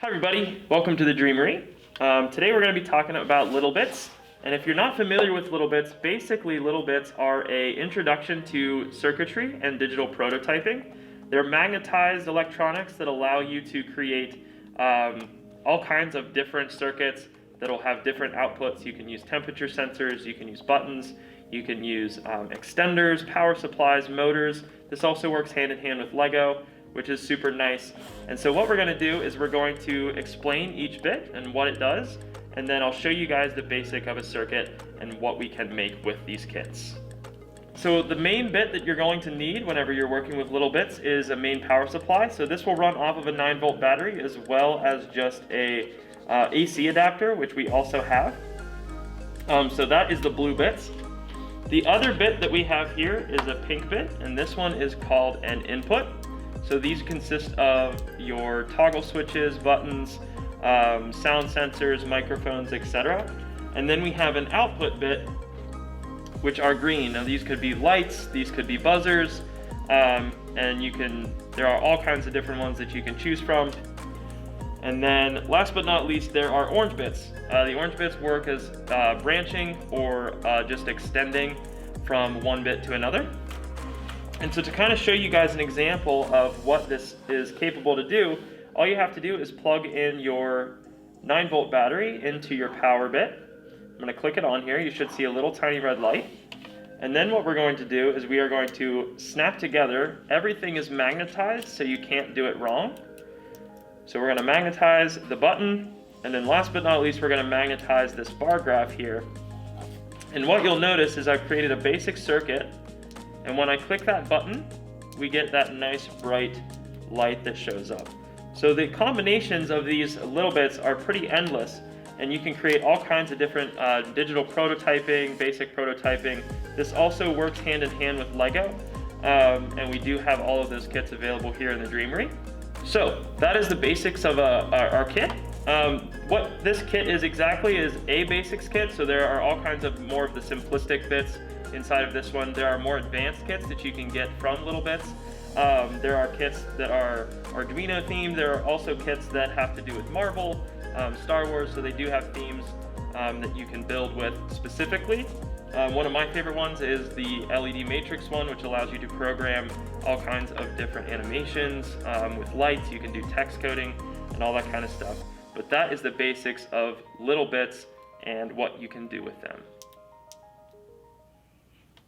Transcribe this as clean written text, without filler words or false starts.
Hi everybody, welcome to the Dreamery. Today we're going to be talking about Littlebits. And if you're not familiar with Littlebits, basically Littlebits are an introduction to circuitry and digital prototyping. They're magnetized electronics that allow you to create all kinds of different circuits that will have different outputs. You can use temperature sensors, you can use buttons, you can use extenders, power supplies, motors. This also works hand in hand with Lego, which is super nice. And so what we're going to do is we're going to explain each bit and what it does, and then I'll show you guys the basic of a circuit and what we can make with these kits. So the main bit that you're going to need whenever you're working with Littlebits is a main power supply. So this will run off of a 9-volt battery as well as just a AC adapter, which we also have. So that is the blue bits. The other bit that we have here is a pink bit, and this one is called an input. So these consist of your toggle switches, buttons, sound sensors, microphones, etc. And then we have an output bit, which are green. Now these could be lights, these could be buzzers, and there are all kinds of different ones that you can choose from. And then last but not least, there are orange bits. The orange bits work as branching or just extending from one bit to another. And so to kind of show you guys an example of what this is capable to do, all you have to do is plug in your 9-volt battery into your power bit. I'm going to click it on here. You should see a little tiny red light. And then what we're going to do is we are going to snap together. Everything is magnetized, so you can't do it wrong. So we're going to magnetize the button, and then last but not least, we're going to magnetize this bar graph here. And what you'll notice is I've created a basic circuit. And when I click that button, we get that nice bright light that shows up. So the combinations of these Littlebits are pretty endless, and you can create all kinds of different digital prototyping, basic prototyping. This also works hand in hand with Lego, and we do have all of those kits available here in the Dreamery. So that is the basics of our kit. What this kit is exactly is a basics kit, so there are all kinds of more of the simplistic bits inside of this one. There are more advanced kits that you can get from Littlebits. There are kits that are Arduino themed. There are also kits that have to do with Marvel, Star Wars, so they do have themes that you can build with specifically. One of my favorite ones is the LED matrix one, which allows you to program all kinds of different animations with lights. You can do text coding and all that kind of stuff. But that is the basics of Littlebits and what you can do with them.